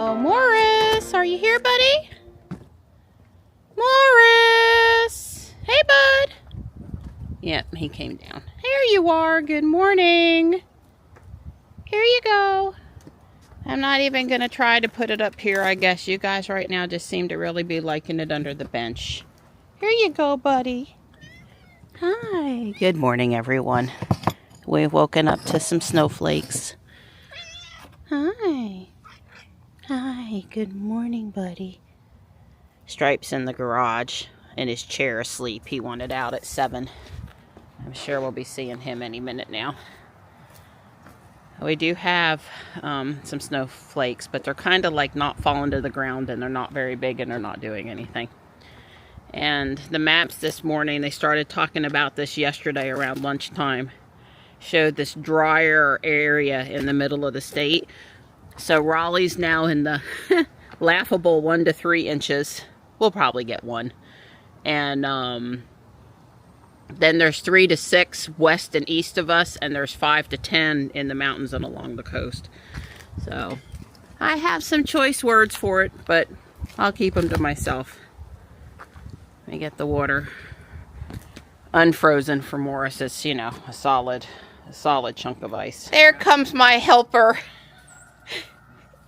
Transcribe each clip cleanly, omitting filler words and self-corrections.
Oh, Morris, are you here, buddy? Morris! Hey, bud! Yep, he came down. Here you are. Good morning. Here you go. I'm not even going to try to put it up here, I guess. You guys right now just seem to really be liking it under the bench. Here you go, buddy. Hi. Good morning, everyone. We've woken up to some snowflakes. Hi. Hi. Good morning, buddy. Stripe's in the garage in his chair asleep. He wanted out at 7. I'm sure we'll be seeing him any minute now. We do have some snowflakes, but they're kind of like not falling to the ground, and they're not very big, and they're not doing anything. And the maps this morning, they started talking about this yesterday around lunchtime, showed this drier area in the middle of the state. So Raleigh's now in the laughable 1 to 3 inches. We'll probably get 1. And then there's 3 to 6 west and east of us, and there's 5 to 10 in the mountains and along the coast. So I have some choice words for it, but I'll keep them to myself. Let me get the water unfrozen for Morris. It's, you know, a solid chunk of ice. There comes my helper.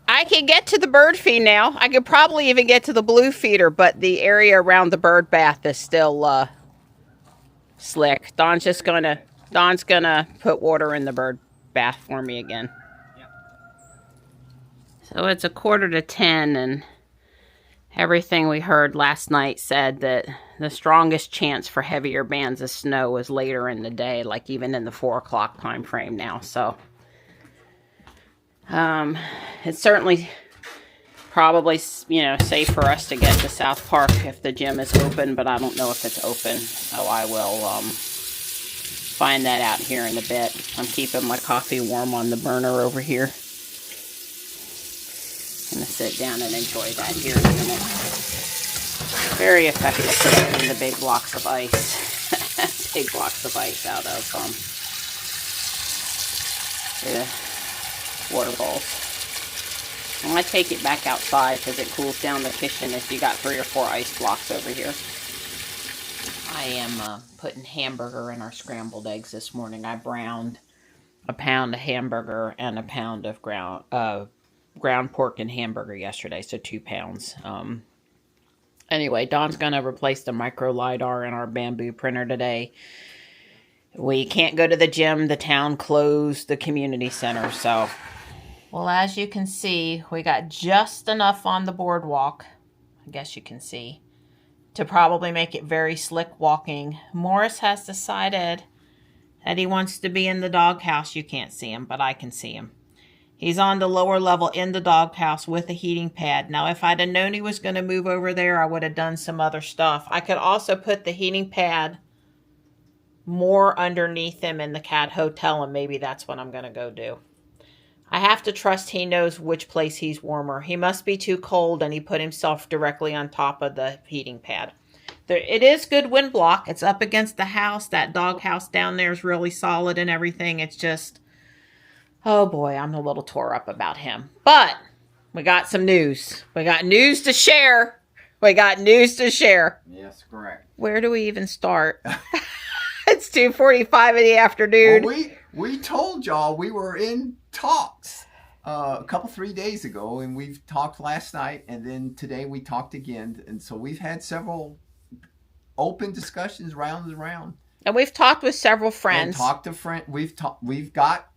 I can get to the bird feed now. I could probably even get to the blue feeder, but the area around the bird bath is still slick. Don's gonna put water in the bird bath for me again. Yep. So it's 9:45, and everything we heard last night said that the strongest chance for heavier bands of snow was later in the day, like even in the 4 o'clock time frame now. So it's certainly probably, you know, safe for us to get to South Park if the gym is open, but I don't know if it's open, so I will find that out here in a bit. I'm keeping my coffee warm on the burner over here. I'm gonna sit down and enjoy that here in a minute. Very effective at getting the big blocks of ice. Big blocks of ice out of the water bowls. I'm going to take it back outside because it cools down the kitchen if you got 3 or 4 ice blocks over here. I am putting hamburger in our scrambled eggs this morning. I browned a pound of hamburger and a pound of ground pork and hamburger yesterday, so 2 pounds. Anyway, Don's going to replace the micro LiDAR in our bamboo printer today. We can't go to the gym. The town closed the community center, so... Well, as you can see, we got just enough on the boardwalk, I guess you can see, to probably make it very slick walking. Morris has decided that he wants to be in the doghouse. You can't see him, but I can see him. He's on the lower level in the doghouse with a heating pad. Now, if I'd have known he was going to move over there, I would have done some other stuff. I could also put the heating pad more underneath him in the cat hotel, and maybe that's what I'm going to go do. I have to trust he knows which place he's warmer. He must be too cold, and he put himself directly on top of the heating pad. It is good wind block. It's up against the house. That dog house down there is really solid and everything. It's just, oh boy, I'm a little tore up about him. But we got some news. We got news to share. We got news to share. Yes, correct. Where do we even start? It's 2:45 in the afternoon. Well, we told y'all we were in talks a couple 3 days ago, and we've talked last night, and then today we talked again, and so we've had several open discussions round and round. And we've talked with several friends. And talked to friends. We've got.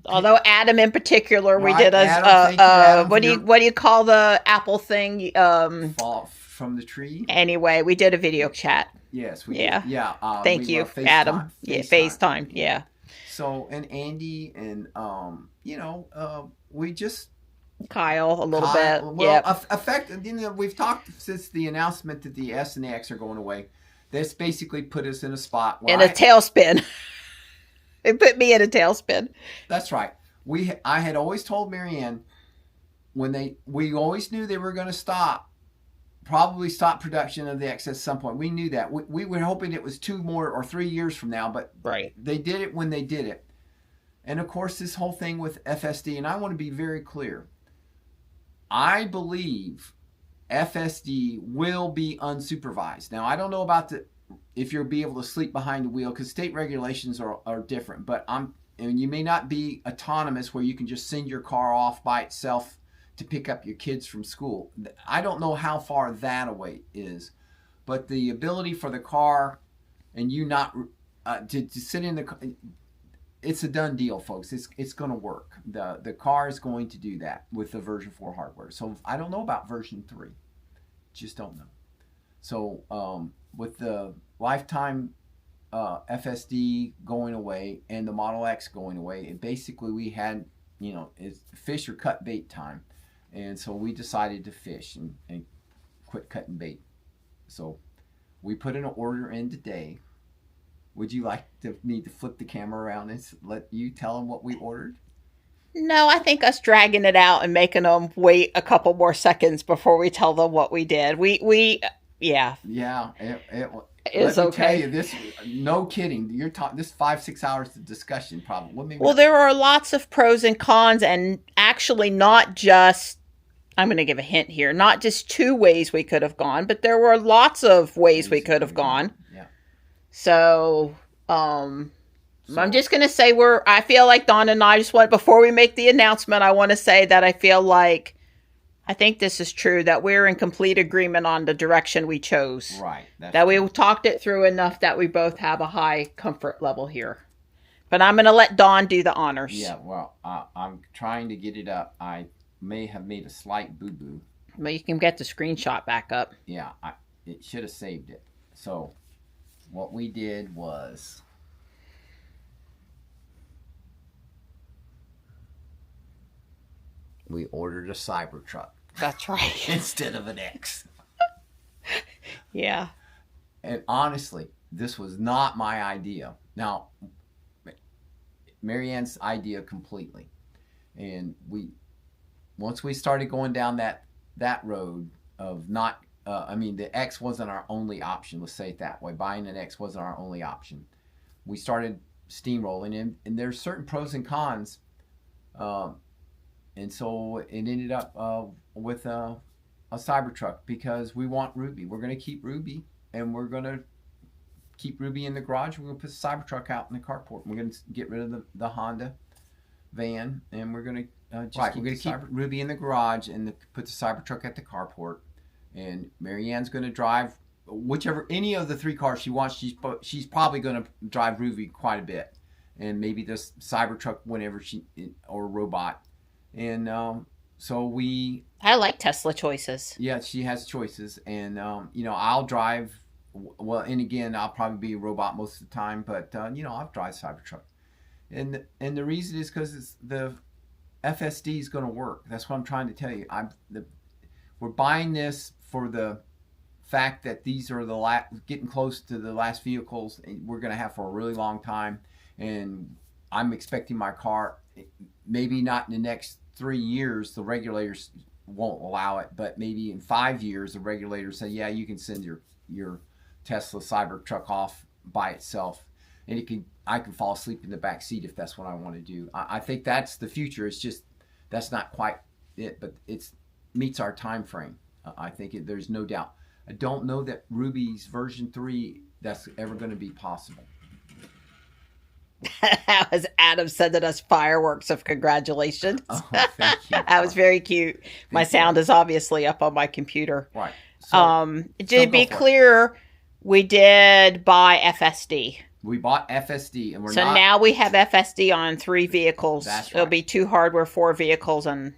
Although Adam in particular, right, we did Adam, what do you call the Apple thing? Fall from the tree. Anyway, we did a video chat. Yes, we did. Yeah. Thank you, Adam. Yeah, FaceTime. Yeah. So, and Andy and, we just... Kyle, a little bit. Well, we've talked since the announcement that the S and the X are going away. This basically put us in a spot where a tailspin. It put me in a tailspin. That's right. I had always told Marianne we always knew they were going to probably stop production of the X at some point. We knew that. We were hoping it was 2 more or 3 years from now, but right. They did it when they did it. And of course, this whole thing with FSD, and I want to be very clear. I believe FSD will be unsupervised. Now, I don't know about if you'll be able to sleep behind the wheel, because state regulations are different. But and you may not be autonomous where you can just send your car off by itself to pick up your kids from school. I don't know how far that away is, but the ability for the car and you not to sit in the car, it's a done deal, folks. It's going to work. The car is going to do that with the version 4 hardware. So I don't know about version 3. Just don't know. So with the lifetime FSD going away and the Model X going away, and basically we had, it's fish or cut bait time. And so we decided to fish and quit cutting bait. So we put an order in today. Would you like me to flip the camera around and let you tell them what we ordered? No, I think us dragging it out and making them wait a couple more seconds before we tell them what we did. Yeah. Yeah, it is let me okay. tell you this, no kidding. You're talking this 5-6 hours of discussion probably. Well, there are lots of pros and cons, and actually not just. I'm going to give a hint here. Not just 2 ways we could have gone, but there were lots of ways we could have gone. Yeah. So, I'm just going to say I feel like Dawn and I before we make the announcement, I want to say that I think this is true, that we're in complete agreement on the direction we chose. Right. That we talked it through enough that we both have a high comfort level here. But I'm going to let Dawn do the honors. Yeah, well, I'm trying to get it up. I may have made a slight boo-boo. But you can get the screenshot back up. Yeah, it should have saved it. So what we did was we ordered a Cybertruck. That's right. Instead of an X. Yeah. And honestly, this was not my idea. Now, Marianne's idea completely. And once we started going down that road of not, the X wasn't our only option. Let's say it that way. Buying an X wasn't our only option. We started steamrolling, and there's certain pros and cons. And so it ended up with a Cybertruck because we want Ruby. We're going to keep Ruby, and we're going to keep Ruby in the garage. We're going to put the Cybertruck out in the carport. We're going to get rid of the Honda van, and we're going to we're going to keep Ruby in the garage and put the Cybertruck at the carport. And Marianne's going to drive any of the 3 cars she wants. She's probably going to drive Ruby quite a bit, and maybe this Cybertruck whenever or robot. And so I like Tesla choices. Yeah, she has choices, and I'll drive. Well, and again, I'll probably be a robot most of the time, but I'll drive Cybertruck, and the reason is because the FSD is going to work. That's what I'm trying to tell you. We're buying this for the fact that these are getting close to the last vehicles we're going to have for a really long time, and I'm expecting my car, maybe not in the next 3 years, the regulators won't allow it, but maybe in 5 years, the regulators say, yeah, you can send your Tesla Cybertruck off by itself, and I can fall asleep in the back seat if that's what I want to do. I think that's the future. It's just that's not quite it, but it meets our time frame. I think there's no doubt. I don't know that Ruby's version 3 that's ever going to be possible. That was Adam sending us fireworks of congratulations. Oh, thank you. That was very cute. My sound is obviously up on my computer. Right. So, to be clear, we did buy FSD. We bought FSD, and now we have FSD on 3 vehicles. That's right. It'll be 2 hardware 4 vehicles and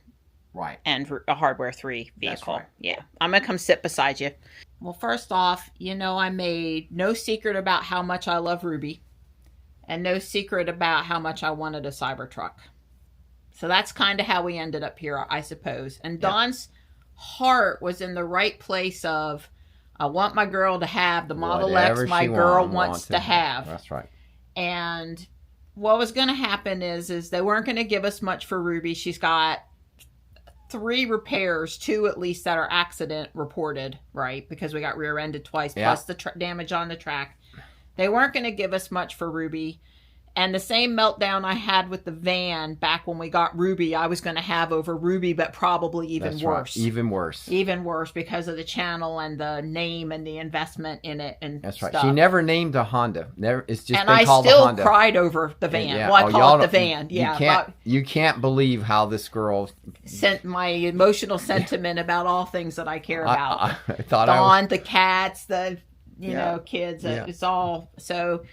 a hardware 3 vehicle. That's right. Yeah, I'm gonna come sit beside you. Well, first off, I made no secret about how much I love Ruby, and no secret about how much I wanted a Cybertruck. So that's kind of how we ended up here, I suppose. And Dawn's heart was in the right place of, I want my girl to have the Model X my girl wants to have. That's right. And what was going to happen is they weren't going to give us much for Ruby. She's got 3 repairs, 2 at least that are accident reported, right? Because we got rear-ended twice, plus the damage on the track. They weren't going to give us much for Ruby. And the same meltdown I had with the van back when we got Ruby, I was going to have over Ruby, but probably even worse. Right. Even worse. Even worse because of the channel and the name and the investment in it and That's right. stuff. She never named a Honda. Never. It's just and been called a Honda. I still cried over the van. Yeah. Well, I call it the van. You can't believe how this girl sent my emotional sentiment about all things that I care about. I thought Dawn, the cats, the kids. It's all so.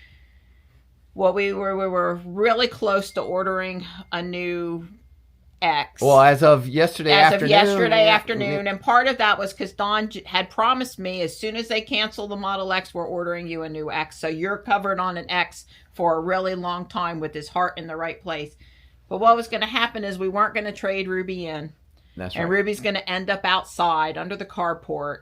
Well, we were really close to ordering a new X. Well, as of yesterday afternoon. And part of that was because Dawn had promised me as soon as they cancel the Model X, we're ordering you a new X. So you're covered on an X for a really long time with his heart in the right place. But what was going to happen is we weren't going to trade Ruby in. That's right. And Ruby's going to end up outside under the carport.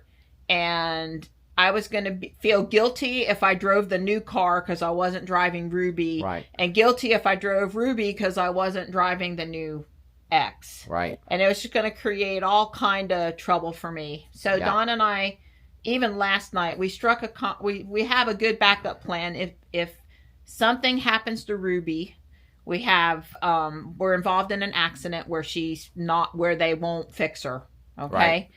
And I was going to feel guilty if I drove the new car because I wasn't driving Ruby. Right. And guilty if I drove Ruby because I wasn't driving the new X. Right. And it was just going to create all kind of trouble for me. So Dawn and I, even last night, we struck we have a good backup plan. If something happens to Ruby, we have we're involved in an accident where she's not, where they won't fix her. Okay.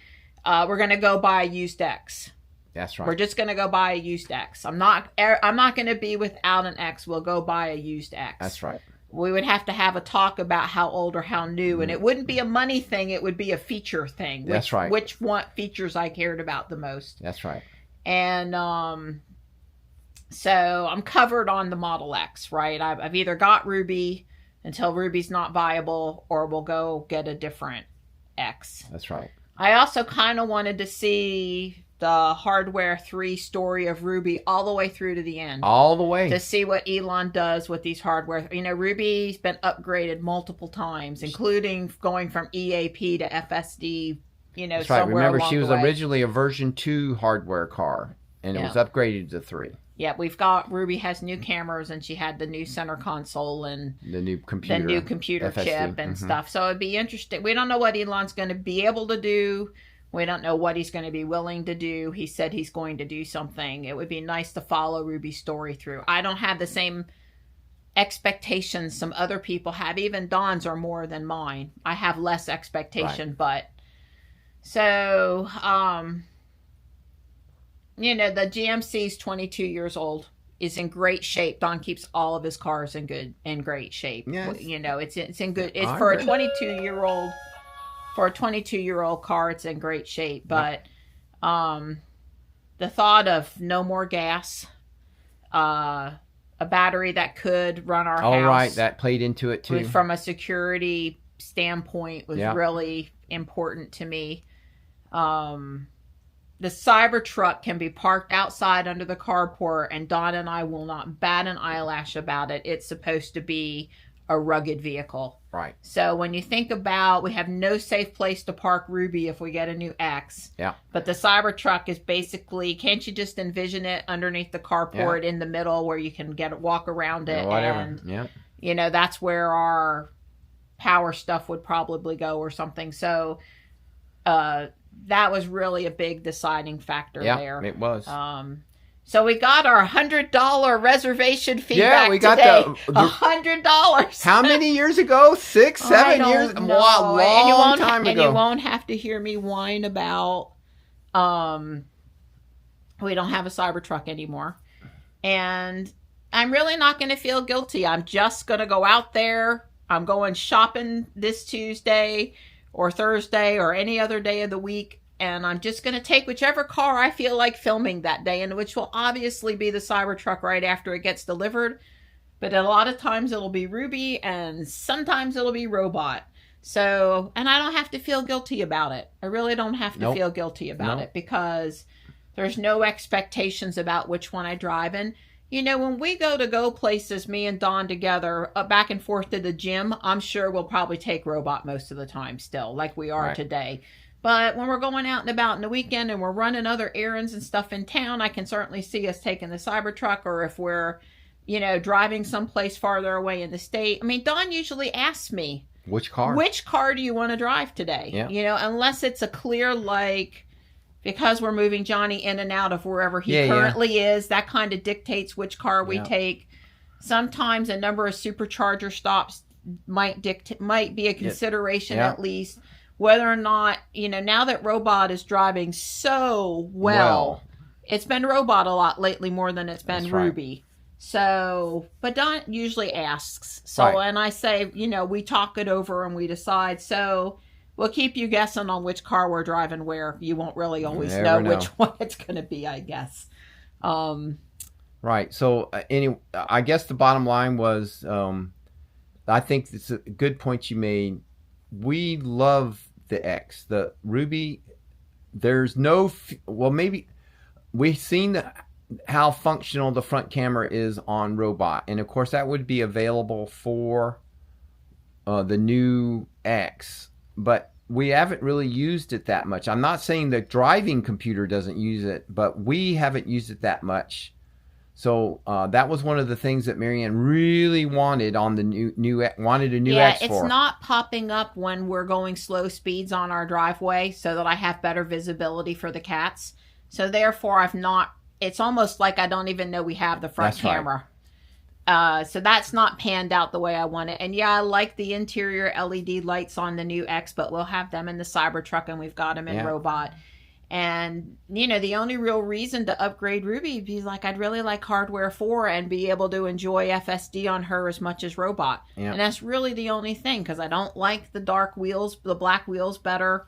Right. We're going to go buy a used X. That's right. We're just going to go buy a used X. I'm not going to be without an X. We'll go buy a used X. That's right. We would have to have a talk about how old or how new, and it wouldn't be a money thing. It would be a feature thing. That's right. Which one features I cared about the most. That's right. And so I'm covered on the Model X, right? I've either got Ruby until Ruby's not viable, or we'll go get a different X. That's right. I also kind of wanted to see the Hardware 3 story of Ruby all the way through to the end. All the way. To see what Elon does with these hardware. You know, Ruby's been upgraded multiple times, including going from EAP to FSD, That's right. Remember, she was originally a version 2 hardware car, and it was upgraded to 3. Yeah, Ruby has new cameras, and she had the new center console and the new computer FSD. Chip and stuff. So it'd be interesting. We don't know what Elon's going to be able to do. We don't know what he's going to be willing to do. He said he's going to do something. It would be nice to follow Ruby's story through. I don't have the same expectations some other people have. Even Dawn's are more than mine. I have less expectation, but so the GMC's 22 years old, is in great shape. Dawn keeps all of his cars in great shape. Yes. It's in good. It's for a 22-year-old. For a 22-year-old car, it's in great shape. But the thought of no more gas, a battery that could run our house. Oh, right. That played into it, too. From a security standpoint was really important to me. The Cybertruck can be parked outside under the carport, and Dawn and I will not bat an eyelash about it. It's supposed to be a rugged vehicle. Right. So when you think about, we have no safe place to park Ruby if we get a new X. Yeah. But the Cybertruck is basically, can't you just envision it underneath the carport in the middle where you can walk around it? Whatever. And, that's where our power stuff would probably go or something. So that was really a big deciding factor there. Yeah, it was. So we got our $100 reservation fee back we got today. $100. How many years ago? 6, 7 years? A long time ago. And you won't have to hear me whine about we don't have a Cybertruck anymore. And I'm really not going to feel guilty. I'm just going to go out there. I'm going shopping this Tuesday or Thursday or any other day of the week. And I'm just going to take whichever car I feel like filming that day, and which will obviously be the Cybertruck right after it gets delivered. But a lot of times it'll be Ruby, and sometimes it'll be Robot. So, and I don't have to feel guilty about it. I really don't have to feel guilty about it, because there's no expectations about which one I drive. And, when we go places, me and Dawn together, back and forth to the gym, I'm sure we'll probably take Robot most of the time still, like we are today. But when we're going out and about in the weekend and we're running other errands and stuff in town, I can certainly see us taking the Cybertruck, or if we're, driving someplace farther away in the state. I mean, Dawn usually asks me, which car do you want to drive today? Yeah. Unless it's a clear, because we're moving Johnny in and out of wherever he currently is, that kind of dictates which car we take. sometimes a number of supercharger stops might be a consideration at least. Whether or not, now that Robot is driving so well, it's been Robot a lot lately more than it's been Ruby. Right. So, but Don usually asks. So, and I say, we talk it over and we decide. So, we'll keep you guessing on which car we're driving where. You won't really always know which one it's going to be, I guess. Right. So, anyway, I guess the bottom line was, I think it's a good point you made. We love the X. The Ruby, there's no, maybe we've seen how functional the front camera is on Robot. And, of course, that would be available for the new X. But we haven't really used it that much. I'm not saying the driving computer doesn't use it, but we haven't used it that much. So that was one of the things that Marianne really wanted on the new X for. Yeah, it's not popping up when we're going slow speeds on our driveway so that I have better visibility for the cats. So therefore, it's almost like I don't even know we have the front camera. Right. So that's not panned out the way I want it. And yeah, I like the interior LED lights on the new X, but we'll have them in the Cybertruck and we've got them in Robot. And, the only real reason to upgrade Ruby would be like, I'd really like Hardware 4 and be able to enjoy FSD on her as much as Robot. Yep. And that's really the only thing, because I don't like the dark wheels, the black wheels better.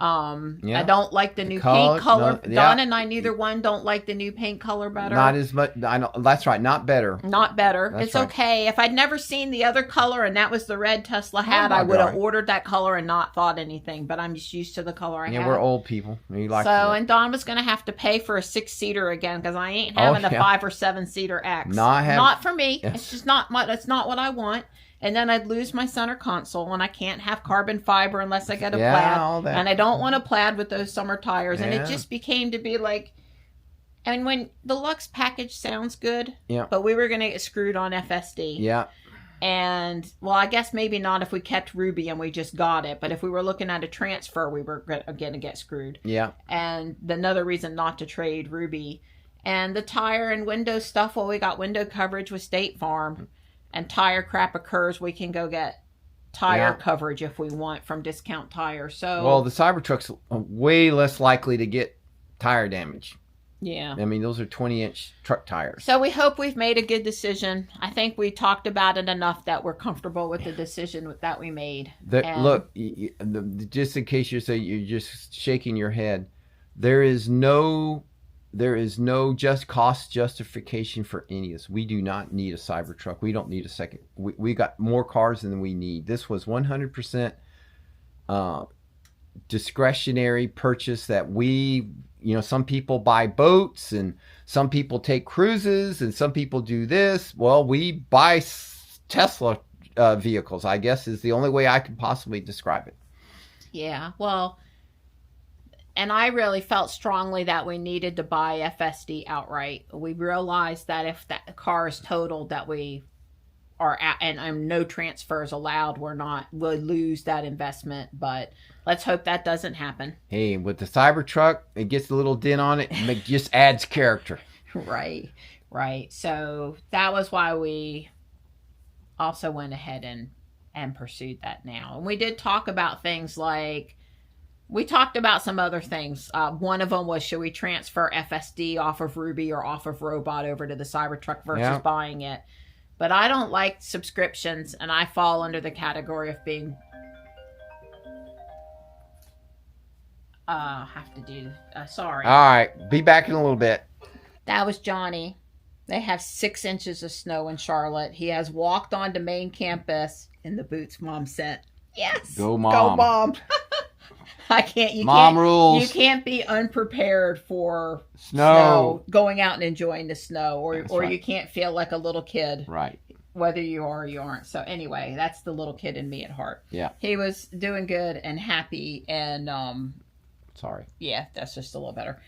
I don't like the new paint color. Don and I, neither one don't like the new paint color better. Not as much. I know, that's right. Not better. Not better. It's okay. If I'd never seen the other color and that was the red Tesla had, I would have ordered that color and not thought anything. But I'm just used to the color I have. Yeah, we're old people. And Don was going to have to pay for a 6-seater again because I ain't having a 5 or 7-seater X. Not for me. Yes. It's just not. It's not what I want. And then I'd lose my center console, and I can't have carbon fiber unless I get a plaid. And I don't want a plaid with those summer tires. And it just became to be like, and when the Lux package sounds good, but we were going to get screwed on FSD. Yeah. And, well, I guess maybe not if we kept Ruby and we just got it. But if we were looking at a transfer, we were going to get screwed. Yeah. And another reason not to trade Ruby. And the tire and window stuff, well, we got window coverage with State Farm. And tire crap occurs, we can go get tire coverage if we want from Discount Tire. So, well, the Cybertruck's way less likely to get tire damage. Yeah. I mean, those are 20-inch truck tires. So we hope we've made a good decision. I think we talked about it enough that we're comfortable with the decision that we made. Look, just in case you're just shaking your head, there is no just cost justification for any of this. We do not need a Cybertruck. We don't need a second. We got more cars than we need. This was 100% discretionary purchase that we, some people buy boats and some people take cruises and some people do this. Well, we buy Tesla vehicles, I guess, is the only way I could possibly describe it. Yeah, well... And I really felt strongly that we needed to buy FSD outright. We realized that if that car is totaled, that we are at, and no transfers allowed, we'll lose that investment. But let's hope that doesn't happen. Hey, with the Cybertruck, it gets a little dent on it and it just adds character. Right. So that was why we also went ahead and pursued that now. And we did talk about things like, we talked about some other things. One of them was, should we transfer FSD off of Ruby or off of Robot over to the Cybertruck versus buying it? But I don't like subscriptions, and I fall under the category of being... sorry. All right. Be back in a little bit. That was Johnny. They have 6 inches of snow in Charlotte. He has walked onto main campus in the boots Mom sent. Yes. Go, Mom. Go, Mom. I can't. Mom rules. You can't be unprepared for snow, going out and enjoying the snow, or you can't feel like a little kid. Right. Whether you are or you aren't. So anyway, that's the little kid in me at heart. Yeah. He was doing good and happy and sorry. Yeah, that's just a little better.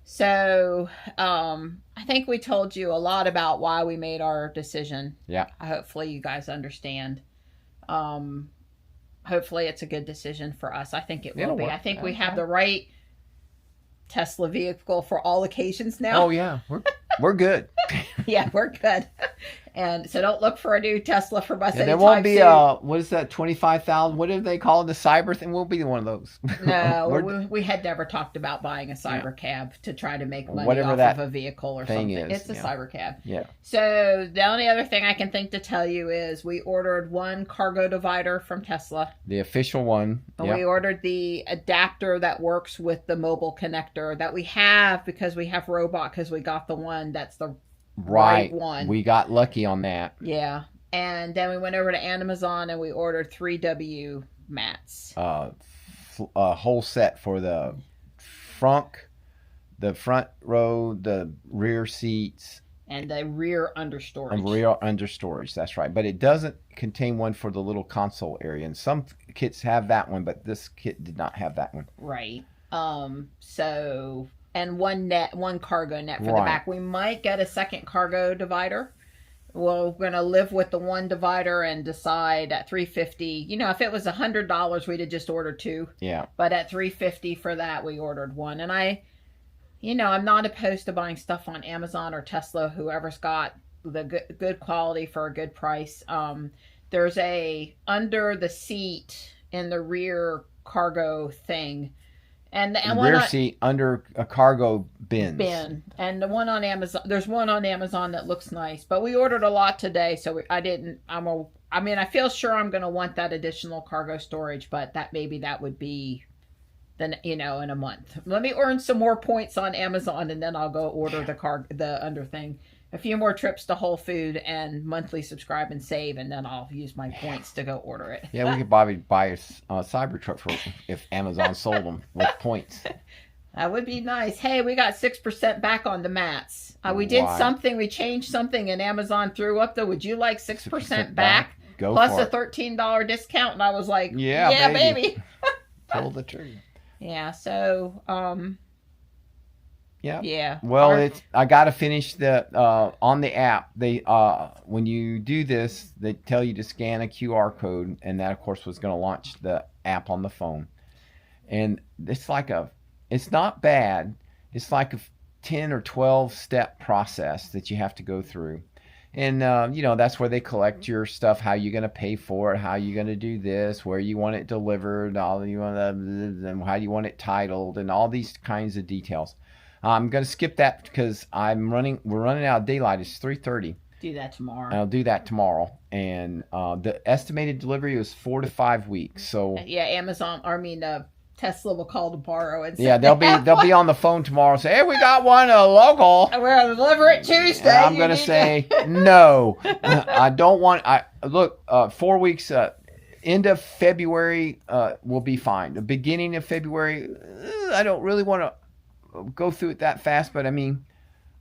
So I think we told you a lot about why we made our decision. Yeah. Hopefully you guys understand. Hopefully it's a good decision for us. I think it will be. I think we have the right Tesla vehicle for all occasions now. Oh yeah, we're good. Yeah, we're good. And so don't look for a new Tesla from us anytime there won't be soon. what is that, 25,000? What do they call it? The cyber thing? We'll be one of those. No, we had never talked about buying a cyber cab to try to make money Whatever off that of a vehicle or thing something. is, It's a cyber cab. Yeah. So the only other thing I can think to tell you is we ordered one cargo divider from Tesla. The official one. And we ordered the adapter that works with the mobile connector that we have because we have robot, because we got the one that's the right one. We got lucky on that. Yeah. And then we went over to Amazon and we ordered 3W mats. A whole set for the front row, the rear seats, and the rear understorage. And rear understorage, that's right. But it doesn't contain one for the little console area. And some kits have that one, but this kit did not have that one. Right. So, and one cargo net for the back. We might get a second cargo divider. Well, we're going to live with the one divider and decide at $350. You know, if it was $100, we'd have just ordered two. Yeah. But at $350 for that, we ordered one. And I'm not opposed to buying stuff on Amazon or Tesla, whoever's got the good quality for a good price. There's a under the seat in the rear cargo thing. And the rear seat under a cargo bin. And the one on Amazon, there's one on Amazon that looks nice. But we ordered a lot today, so I feel sure I'm going to want that additional cargo storage, but that would be then, in a month. Let me earn some more points on Amazon, and then I'll go order the under thing. A few more trips to Whole Food and monthly subscribe and save, and then I'll use my points to go order it. Yeah, we could probably buy a Cybertruck if Amazon sold them with points. That would be nice. Hey, we got 6% back on the mats. We did something. We changed something, and Amazon threw up. Though, would you like 6% back? Go plus for a $13 discount? And I was like, yeah baby. Told the truth. Yeah. So, yeah. Yeah. Well, I got to finish the on the app. They when you do this, they tell you to scan a QR code, and that of course was going to launch the app on the phone. And it's not bad. It's like a 10 or 12 step process that you have to go through. And that's where they collect your stuff, how you're going to pay for it, how you're going to do this, where you want it delivered, and how you want it titled, and all these kinds of details. I'm going to skip that because we're running out of daylight. It's 3:30. Do that tomorrow. I'll do that tomorrow. And the estimated delivery was 4 to 5 weeks. So yeah, Tesla will call to borrow and say, yeah, they'll be on the phone tomorrow and say, hey, we got one local. We're going to deliver it Tuesday. And I'm going to say, no, I don't want, 4 weeks, end of February will be fine. The beginning of February, I don't really want to go through it that fast, but I mean,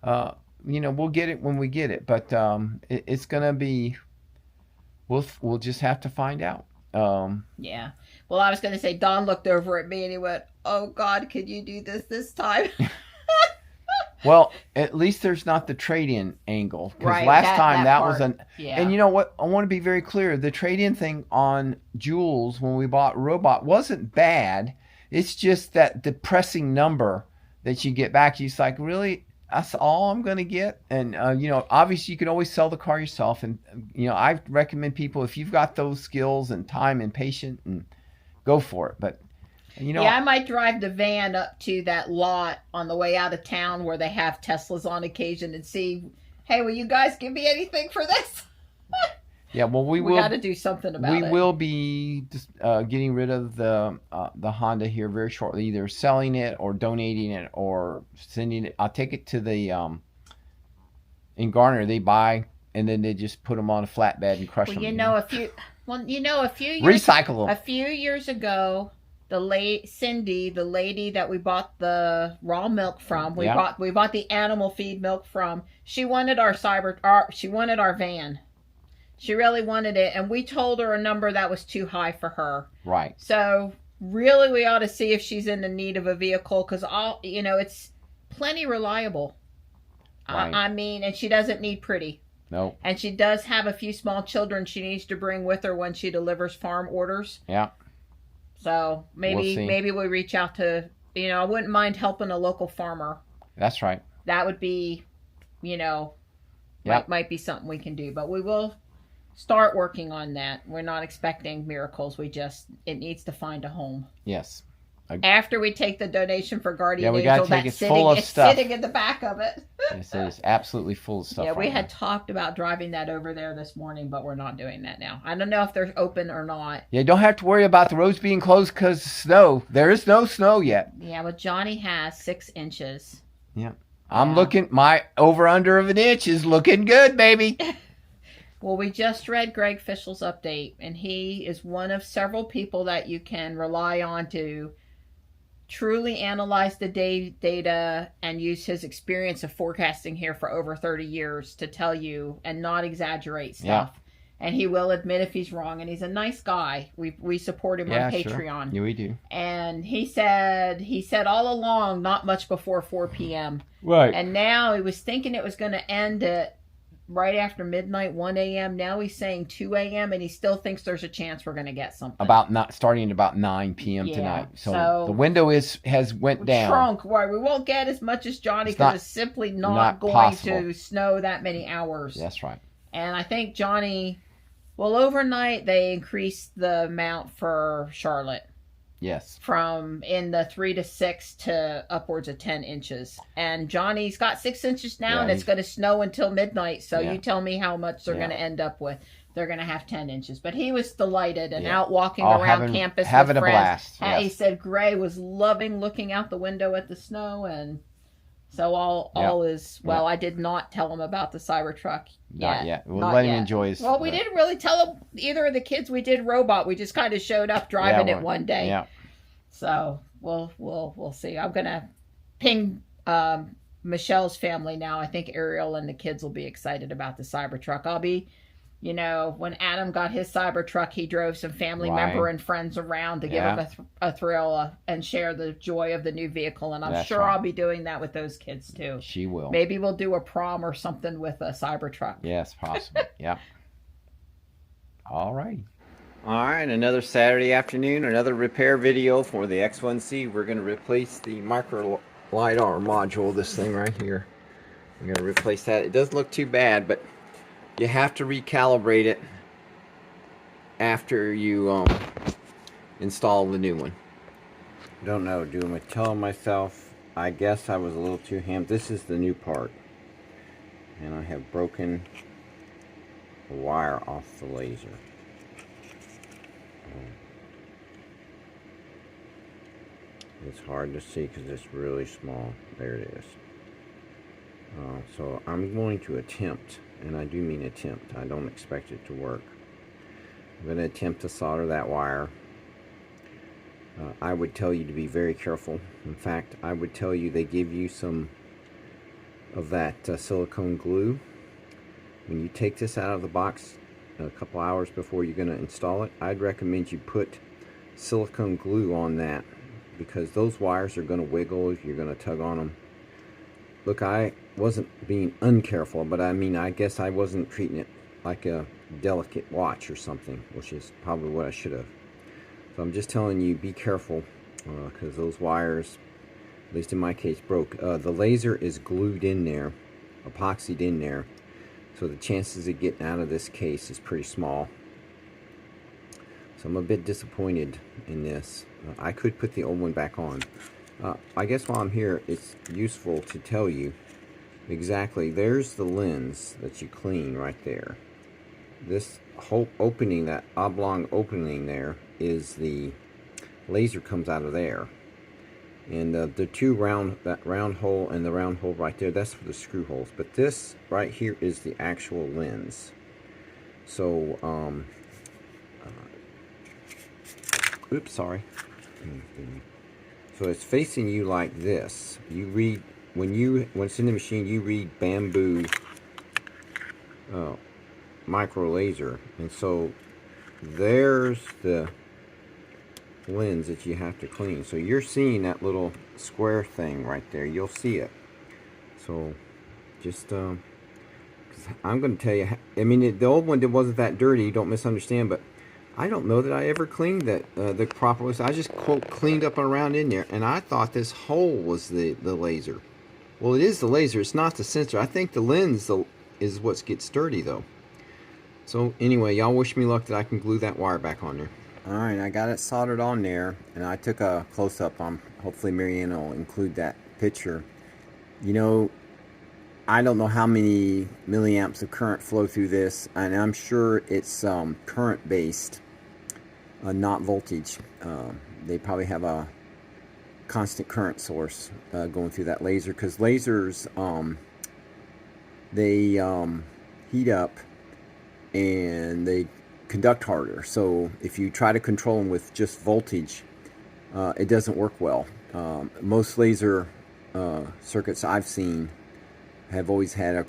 we'll get it when we get it. But it's going to be, we'll just have to find out. Yeah. Well, I was going to say, Don looked over at me and he went, oh, God, could you do this time? Well, at least there's not the trade-in angle. Because last time that was yeah. And you know what? I want to be very clear. The trade-in thing on Jules when we bought Robot wasn't bad. It's just that depressing number that you get back. It's like, really? That's all I'm going to get? And, obviously you can always sell the car yourself. And, I recommend people, if you've got those skills and time and patience, and go for it. But, I might drive the van up to that lot on the way out of town where they have Teslas on occasion and see, hey, will you guys give me anything for this? Yeah, well, we got to do something about it. We will be getting rid of the Honda here very shortly, either selling it or donating it or sending it. I'll take it to the in Garner. They buy and then they just put them on a flatbed and crush them. A few years recycle them. A few years ago, Cindy, the lady that we bought the raw milk from, we bought the animal feed milk from. She wanted our van. She really wanted it, and we told her a number that was too high for her. Right. So really, we ought to see if she's in the need of a vehicle because it's plenty reliable. Right. And she doesn't need pretty. No. And she does have a few small children she needs to bring with her when she delivers farm orders. Yeah. So maybe we reach out to, I wouldn't mind helping a local farmer. That's right. That would be, might be something we can do. But we will start working on that. We're not expecting miracles. It needs to find a home. Yes. After we take the donation for Guardian we Angel, gotta take that's it full of stuff. sitting in the back of it. Yes, it is absolutely full of stuff. Yeah, we had talked about driving that over there this morning, but we're not doing that now. I don't know if they're open or not. Yeah, don't have to worry about the roads being closed because of snow. There is no snow yet. Yeah, but Johnny has 6 inches. Yeah. I'm looking, my over-under of an inch is looking good, baby. Well, we just read Greg Fischel's update, and he is one of several people that you can rely on to truly analyze the data and use his experience of forecasting here for over 30 years to tell you and not exaggerate stuff. Yeah. And he will admit if he's wrong, and he's a nice guy. We support him on Patreon. Sure. Yeah, we do. And he said all along, not much before 4 p.m. Right. And now he was thinking it was going to end at right after midnight, 1 a.m. Now he's saying 2 a.m. and he still thinks there's a chance we're going to get something. Starting at about 9 p.m. tonight. So the window has went down. Shrunk. Right. We won't get as much as Johnny because it's simply not going possible to snow that many hours. That's right. And I think Johnny, overnight they increased the amount for Charlotte. Yes. From in the 3 to 6 to upwards of 10 inches. And Johnny's got 6 inches now, and it's going to snow until midnight. So you tell me how much they're going to end up with. They're going to have 10 inches. But he was delighted and out walking around campus having with friends. A blast. He said Gray was loving looking out the window at the snow. And so all is well. I did not tell him about the Cybertruck yet. Not yet. We'll let him enjoy his... Well, we didn't really tell him, either of the kids. We did robot. We just kind of showed up driving it one day. Yeah. So we'll see. I'm gonna ping Michelle's family now. I think Ariel and the kids will be excited about the Cybertruck. I'll be, when Adam got his Cybertruck, he drove some family member and friends around to give him a thrill and share the joy of the new vehicle. And I'm sure I'll be doing that with those kids too. She will. Maybe we'll do a prom or something with a Cybertruck. Yes, possibly. Yeah. All right. All right, another Saturday afternoon, another repair video for the X1C. We're going to replace the micro LiDAR module, this thing right here. We're going to replace that. It doesn't look too bad, but you have to recalibrate it after you install the new one. Don't know, doing it. Telling myself, I guess I was a little too hammed. This is the new part. And I have broken the wire off the laser. It's hard to see because it's really small. There it is. So I'm going to attempt, and I do mean attempt. I don't expect it to work. I'm going to attempt to solder that wire. I would tell you to be very careful. In fact, I would tell you they give you some of that silicone glue. When you take this out of the box a couple hours before you're going to install it, I'd recommend you put silicone glue on that, because those wires are going to wiggle if you're going to tug on them. Look, I wasn't being uncareful, but I guess I wasn't treating it like a delicate watch or something, which is probably what I should have. So I'm just telling you, be careful, because those wires, at least in my case, broke. The laser is glued in there, epoxied in there, so the chances of getting out of this case is pretty small. So I'm a bit disappointed in this. I could put the old one back on. I guess while I'm here, it's useful to tell you exactly, there's the lens that you clean right there. This whole opening, that oblong opening there, is the laser comes out of there. And the two that round hole and the round hole right there, that's for the screw holes. But this right here is the actual lens. So, oops, sorry. So it's facing you like this. You read, when it's in the machine, you read bamboo micro laser. And so there's the lens that you have to clean. So you're seeing that little square thing right there. You'll see it. So just cause I'm going to tell you, I mean, the old one wasn't that dirty, don't misunderstand, but I don't know that I ever cleaned that the proper way. So I just quote cleaned up and around in there, and I thought this hole was the laser. Well, it is the laser. It's not the sensor. I think the lens is what gets dirty though. So anyway, y'all wish me luck that I can glue that wire back on there. Alright, I got it soldered on there, and I took a close-up on, hopefully Marianne will include that picture. You know, I don't know how many milliamps of current flow through this, and I'm sure it's current based, not voltage. They probably have a constant current source going through that laser, because lasers, they heat up and they conduct harder. So if you try to control them with just voltage, it doesn't work well. Most laser circuits I've seen have always had a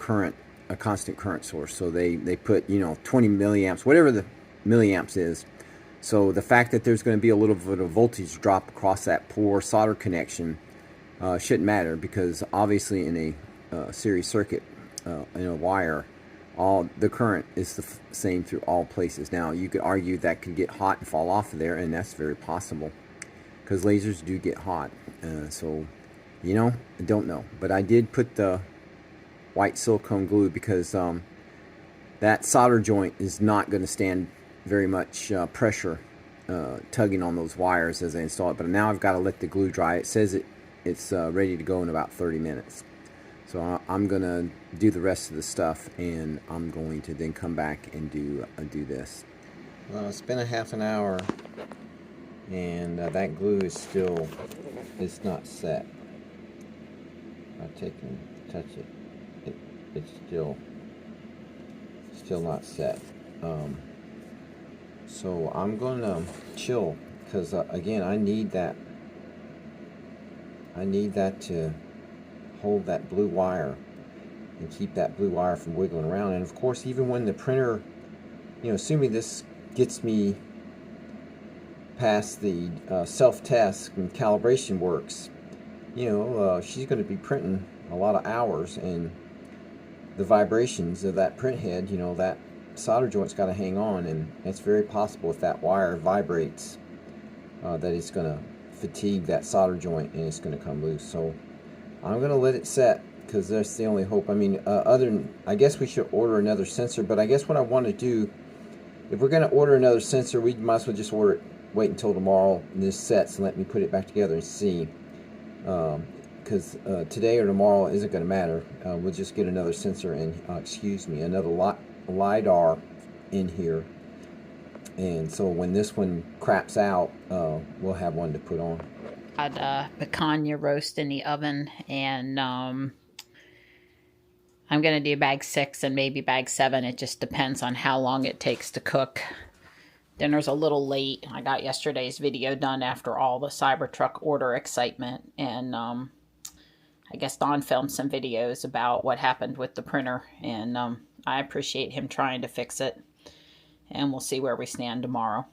constant current source. So they put, you know, 20 milliamps, whatever the milliamps is. So the fact that there's going to be a little bit of voltage drop across that poor solder connection shouldn't matter, because obviously in a series circuit, in a wire, all the current is the same through all places. Now you could argue that could get hot and fall off of there, and that's very possible, because lasers do get hot. So, you know, I don't know, but I did put the white silicone glue, because that solder joint is not going to stand very much pressure tugging on those wires as I install it. But now I've got to let the glue dry. It says it's ready to go in about 30 minutes. So I'm going to do the rest of the stuff, and I'm going to then come back and do this. Well, it's been a half an hour, and that glue is still, it's not set. I take and touch it. It's still not set. So I'm going to chill, because again, I need that to hold that blue wire and keep that blue wire from wiggling around. And of course, even when the printer, you know, assuming this gets me past the self-test and calibration works, you know, she's going to be printing a lot of hours, and the vibrations of that print head, you know, that solder joint's got to hang on, and it's very possible if that wire vibrates that it's going to fatigue that solder joint and it's going to come loose. So I'm going to let it set, because that's the only hope. I mean, other than, I guess we should order another sensor, but I guess what I want to do, if we're going to order another sensor, we might as well just order it, wait until tomorrow and this sets, and let me put it back together and see. Because today or tomorrow isn't going to matter. We'll just get another sensor and, another LiDAR in here. And so when this one craps out, we'll have one to put on. Had picanha roast in the oven, and I'm going to do bag 6 and maybe bag 7. It just depends on how long it takes to cook. Dinner's a little late. I got yesterday's video done after all the Cybertruck order excitement, and I guess Don filmed some videos about what happened with the printer, and I appreciate him trying to fix it, and we'll see where we stand tomorrow.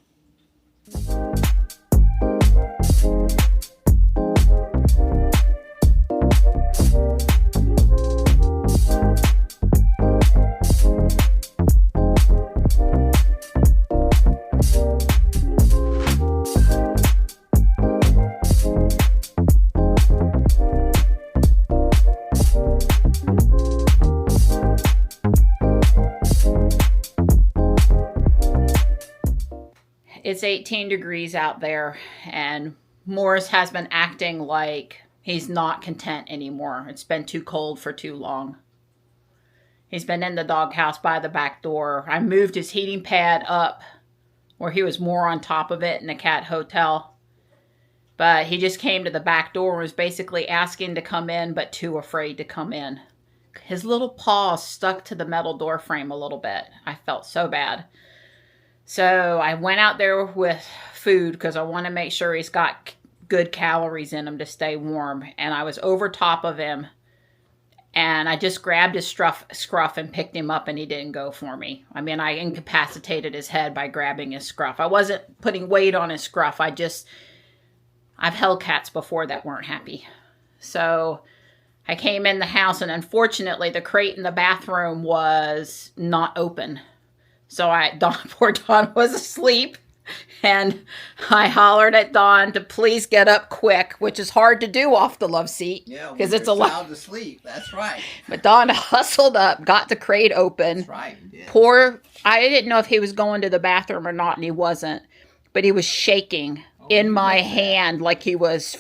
It's 18 degrees out there, and Morris has been acting like he's not content anymore. It's been too cold for too long. He's been in the doghouse by the back door. I moved his heating pad up where he was more on top of it in the cat hotel. But he just came to the back door and was basically asking to come in, but too afraid to come in. His little paw stuck to the metal door frame a little bit. I felt so bad. So I went out there with food, because I want to make sure he's got good calories in him to stay warm. And I was over top of him, and I just grabbed his scruff and picked him up, and he didn't go for me. I mean, I incapacitated his head by grabbing his scruff. I wasn't putting weight on his scruff. I've held cats before that weren't happy. So I came in the house, and unfortunately the crate in the bathroom was not open. So poor Don was asleep. And I hollered at Dawn to please get up quick, which is hard to do off the love seat. Yeah, because it's a lot to sleep. That's right. But Dawn hustled up, got the crate open. That's right. Yeah. I didn't know if he was going to the bathroom or not, and he wasn't. But he was shaking in my hand like he was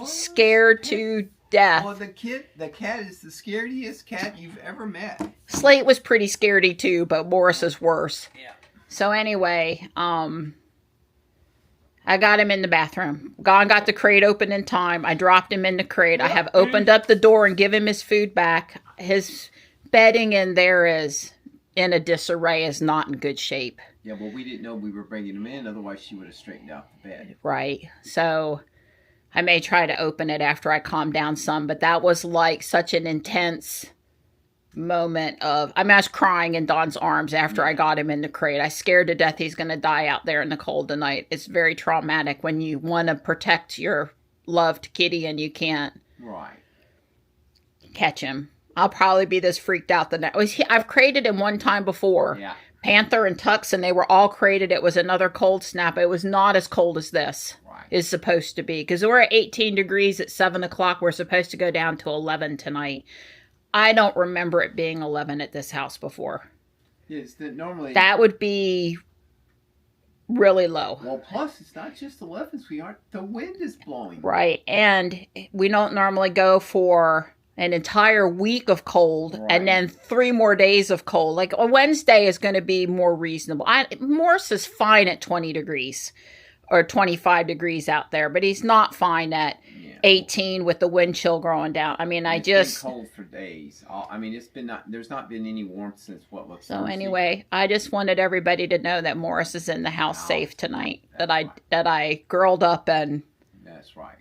scared to death. Well, the cat is the scariest cat you've ever met. Slate was pretty scaredy too, but Morris is worse. Yeah. So anyway, I got him in the bathroom. Got the crate open in time. I dropped him in the crate. I have opened up the door and give him his food back. His bedding in there is in a disarray, is not in good shape. Yeah, well, we didn't know we were bringing him in. Otherwise, she would have straightened out the bed. Right. So I may try to open it after I calm down some, but that was like such an intense moment of, I was crying in Dawn's arms after I got him in the crate. I scared to death he's going to die out there in the cold tonight. It's very traumatic when you want to protect your loved kitty and you can't catch him. I'll probably be this freaked out the next. I've crated him one time before. Yeah. Panther and Tux, and they were all crated. It was another cold snap. It was not as cold as this is supposed to be. Because we're at 18 degrees at 7 o'clock. We're supposed to go down to 11 tonight. I don't remember it being 11 at this house before. Yes, normally that would be really low. Well, plus it's not just 11, sweetheart. The wind is blowing. Right, and we don't normally go for an entire week of cold and then 3 more days of cold. Like a Wednesday is going to be more reasonable. Morris is fine at 20 degrees or 25 degrees out there, but he's not fine at 18 with the wind chill growing down. I mean, it's been cold for days. I mean, there's not been any warmth since what looks. So anyway, I just wanted everybody to know that Morris is in the house safe tonight. That I girled up, and that's right.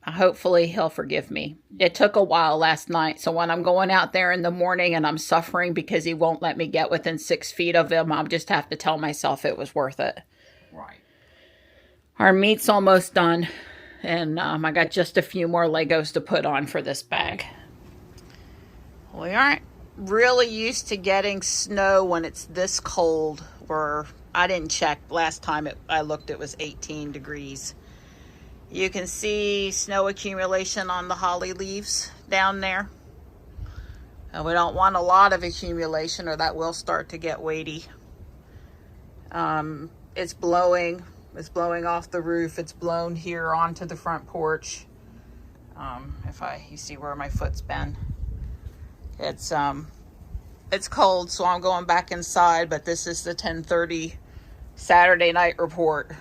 Hopefully he'll forgive me. It took a while last night, so when I'm going out there in the morning and I'm suffering because he won't let me get within 6 feet of him, I'll just have to tell myself it was worth it. Right. Our meat's almost done, and I got just a few more Legos to put on for this bag. We aren't really used to getting snow when it's this cold. I didn't check. Last time I looked, it was 18 degrees. You can see snow accumulation on the holly leaves down there. And we don't want a lot of accumulation or that will start to get weighty. It's blowing. It's blowing off the roof. It's blown here onto the front porch. You see where my foot's been. It's cold, so I'm going back inside, but this is the 10:30 Saturday night report.